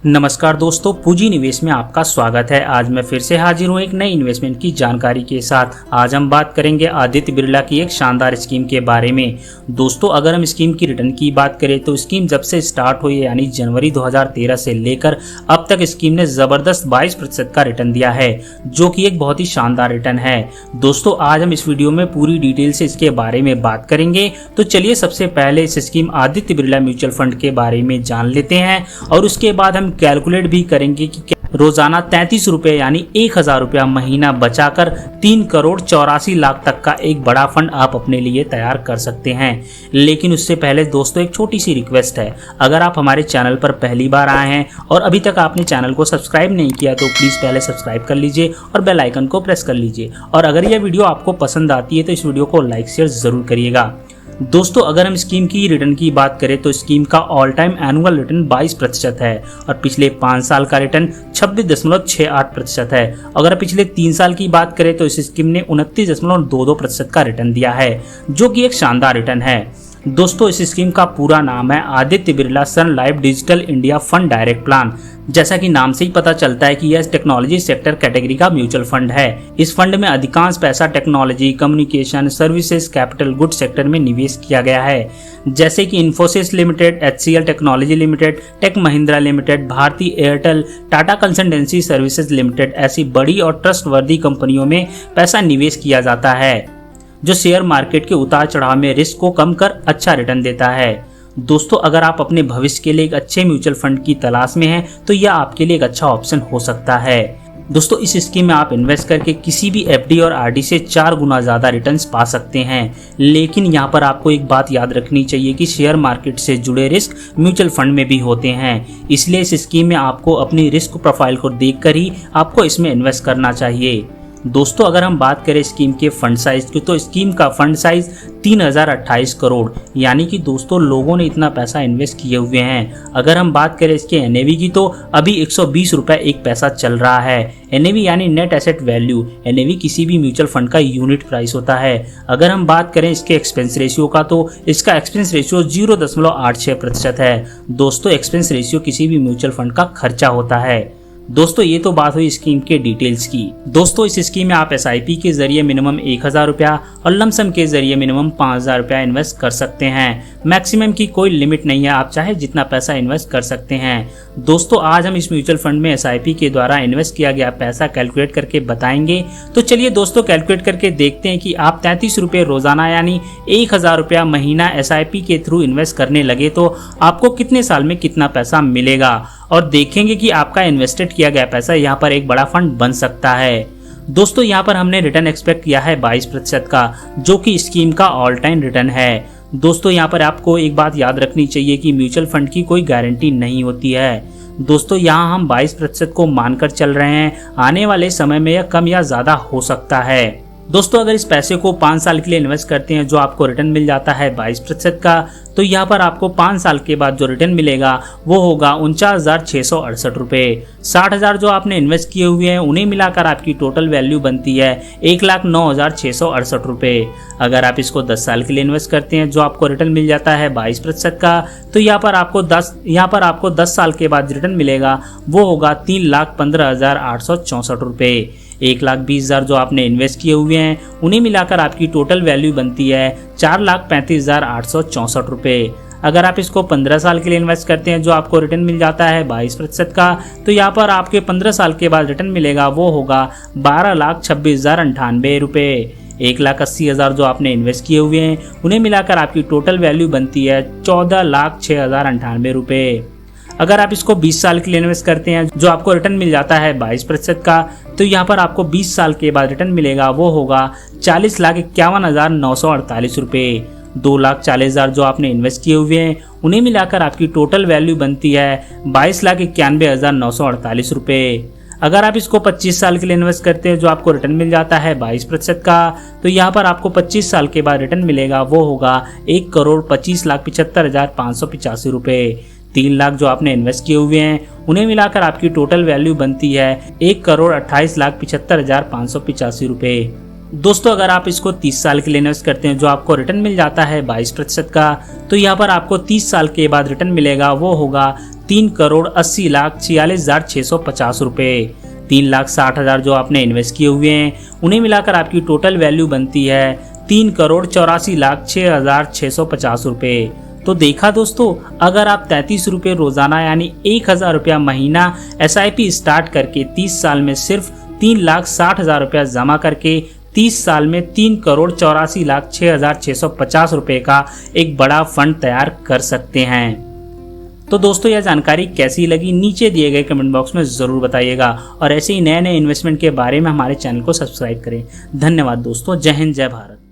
नमस्कार दोस्तों, पूंजी निवेश में आपका स्वागत है। आज मैं फिर से हाजिर हूँ एक नई इन्वेस्टमेंट की जानकारी के साथ। आज हम बात करेंगे आदित्य बिरला की एक शानदार स्कीम के बारे में। दोस्तों, अगर हम स्कीम की रिटर्न की बात करें तो स्कीम जब से स्टार्ट हुई यानी जनवरी 2013 से लेकर अब तक स्कीम ने जबरदस्त 22% का रिटर्न दिया है, जो कि एक बहुत ही शानदार रिटर्न है। दोस्तों, आज हम इस वीडियो में पूरी डिटेल से इसके बारे में बात करेंगे। तो चलिए सबसे पहले इस scheme Aditya Birla mutual fund के बारे में जान लेते हैं और उसके बाद हम कैलकुलेट भी करेंगे कि रोजाना 33 रुपए यानी 1000 रुपया महीना बचाकर 3 करोड़ 84 लाख तक का एक बड़ा फंड आप अपने लिए तैयार कर सकते हैं। लेकिन उससे पहले दोस्तों एक छोटी सी रिक्वेस्ट है, अगर आप हमारे चैनल पर पहली बार आए हैं और अभी तक आपने चैनल को सब्सक्राइब नहीं किया तो प्लीज पहले सब्सक्राइब कर लीजिए और बेल आइकन को प्रेस कर लीजिए। और अगर यह वीडियो आपको पसंद आती है तो इस वीडियो को लाइक शेयर जरूर करिएगा। दोस्तों, अगर हम स्कीम की रिटर्न की बात करें तो स्कीम का ऑल टाइम एनुअल रिटर्न 22% है और पिछले 5 साल का रिटर्न 26.68% है। अगर पिछले 3 साल की बात करें तो इस स्कीम ने 29.22% का रिटर्न दिया है, जो कि एक शानदार रिटर्न है। दोस्तों, इस स्कीम का पूरा नाम है Aditya Birla sun life digital India fund direct plan. जैसा कि नाम से ही पता चलता है कि यह टेक्नोलॉजी सेक्टर कैटेगरी का म्यूचुअल फंड है। इस फंड में अधिकांश पैसा technology, communication, services, capital good sector में निवेश किया गया है, जैसे कि Infosys Limited, HCL Technology Limited, Tech Mahindra Limited, Bharti Airtel, Tata Consultancy Services Limited. ऐसी बड़ी और ट्रस्टवर्दी कंपनियों में पैसा निवेश किया जाता है, जो शेयर मार्केट के उतार चढ़ाव में रिस्क को कम कर अच्छा रिटर्न देता है। दोस्तों, अगर आप अपने भविष्य के लिए एक अच्छे म्यूचुअल फंड की तलाश में हैं तो यह आपके लिए एक अच्छा ऑप्शन हो सकता है। दोस्तों, इस स्कीम में आप इन्वेस्ट करके किसी भी FD और RD से 4 गुना ज्यादा रिटर्न्स पा सकते हैं। लेकिन यहाँ पर आपको एक बात याद रखनी चाहिए कि शेयर मार्केट से जुड़े रिस्क म्यूचुअल फंड में भी होते हैं, इसलिए इस स्कीम में आपको अपनी रिस्क प्रोफाइल को देखकर ही आपको इसमें इन्वेस्ट करना चाहिए। दोस्तों, अगर हम बात करें स्कीम के फंड साइज की तो स्कीम का फंड साइज 3028 करोड़ यानी कि दोस्तों लोगों ने इतना पैसा इन्वेस्ट किए हुए हैं। अगर हम बात करें इसके NAV की तो अभी 120 रुपए एक पैसा चल रहा है। NAV यानी नेट एसेट वैल्यू। NAV किसी भी म्यूचुअल फंड का यूनिट प्राइस होता है। अगर हम बात करें इसके एक्सपेंस रेशियो का तो इसका एक्सपेंस रेशियो 0.86% है। दोस्तों, एक्सपेंस रेशियो किसी भी म्यूचुअल फंड का खर्चा होता है। दोस्तों, ये तो बात हुई स्कीम के डिटेल्स की। दोस्तों, इस स्कीम में आप SIP के जरिए मिनिमम 1000 रुपया और लमसम के जरिए मिनिमम 5000 रुपया इन्वेस्ट कर सकते हैं। मैक्सिमम की कोई लिमिट नहीं है, आप चाहे जितना पैसा इन्वेस्ट कर सकते हैं। दोस्तों, आज हम इस म्यूचुअल फंड में SIP के द्वारा इन्वेस्ट किया गया पैसा कैलकुलेट करके बताएंगे। तो चलिए दोस्तों कैलकुलेट करके देखते हैं कि आप 33 रुपये रोजाना यानी 1000 रुपया महीना SIP के थ्रू इन्वेस्ट करने लगे तो आपको कितने साल में कितना पैसा मिलेगा, और देखेंगे कि आपका इन्वेस्टेड किया गया पैसा यहाँ पर एक बड़ा फंड बन सकता है। दोस्तों, यहाँ पर हमने रिटर्न एक्सपेक्ट किया है 22% का, जो कि स्कीम का ऑल टाइम रिटर्न है। दोस्तों, यहाँ पर आपको एक बात याद रखनी चाहिए कि म्यूचुअल फंड की कोई गारंटी नहीं होती है। दोस्तों, यहाँ हम 22% को मानकर चल रहे हैं, आने वाले समय में यह कम या ज्यादा हो सकता है। दोस्तों, अगर इस पैसे को 5 साल के लिए इन्वेस्ट करते हैं जो आपको रिटर्न मिल जाता है 22% का, तो यहाँ पर आपको 5 साल के बाद जो रिटर्न मिलेगा वो होगा 49,668 रुपये। 60,000 जो आपने इन्वेस्ट किए हुए हैं उन्हें मिलाकर आपकी टोटल वैल्यू बनती है 1,09,668 रुपये। अगर आप इसको 10 साल के लिए इन्वेस्ट करते हैं जो आपको रिटर्न मिल जाता है 22% का, तो यहाँ पर आपको 10 साल के बाद रिटर्न मिलेगा वो होगा 3,15,864 रुपये। 1,20,000 जो आपने इन्वेस्ट किए हुए हैं उन्हें मिलाकर आपकी टोटल वैल्यू बनती है 4,35,864 रुपये। अगर आप इसको 15 साल के लिए इन्वेस्ट करते हैं जो आपको रिटर्न मिल जाता है 22% का, तो यहाँ पर आपके 15 साल के बाद रिटर्न मिलेगा वो होगा 12,26,098 रुपये। 1,80,000 जो आपने इन्वेस्ट किए हुए हैं उन्हें मिलाकर आपकी टोटल वैल्यू बनती है 14,06,098 रुपये। अगर आप इसको 20 साल के लिए इन्वेस्ट करते हैं जो आपको रिटर्न मिल जाता है 22% का, तो यहाँ पर आपको 20 साल के बाद रिटर्न मिलेगा वो होगा 40,51,948 रुपये। 2,40,000 जो आपने इन्वेस्ट किए हुए हैं उन्हें मिलाकर आपकी टोटल वैल्यू बनती है 22,91,948 रुपये। अगर आप इसको 25 साल के लिए इन्वेस्ट करते हैं जो आपको रिटर्न मिल जाता है 22% का, तो यहाँ पर आपको 25 साल के बाद रिटर्न मिलेगा वो होगा 1,25,75,585 रुपये। 3 लाख जो आपने इन्वेस्ट किए हुए हैं उन्हें मिलाकर आपकी टोटल वैल्यू बनती है 1,28,75,585 रुपये। दोस्तों अगर आप इसको 30 साल के लिए इन्वेस्ट करते हैं जो आपको रिटर्न मिल जाता है 22% का, तो यहाँ पर आपको 30 साल के बाद रिटर्न मिलेगा वो होगा 3,80,46,650 रुपये। 3,60,000 जो आपने इन्वेस्ट किए हुए हैं उन्हें मिलाकर आपकी टोटल वैल्यू बनती है 3,84,06,650 रुपये। तो देखा दोस्तों, अगर आप 33 रुपये रोजाना यानी 1,000 रुपया महीना SIP स्टार्ट करके 30 साल में सिर्फ 3,60,000 रुपया जमा करके 30 साल में 3,84,06,650 रुपये का एक बड़ा फंड तैयार कर सकते हैं। तो दोस्तों यह जानकारी कैसी लगी नीचे दिए गए कमेंट बॉक्स में ज़रूर बताइएगा और ऐसे ही नए नए इन्वेस्टमेंट के बारे में हमारे चैनल को सब्सक्राइब करें। धन्यवाद दोस्तों। जय हिंद, जय भारत।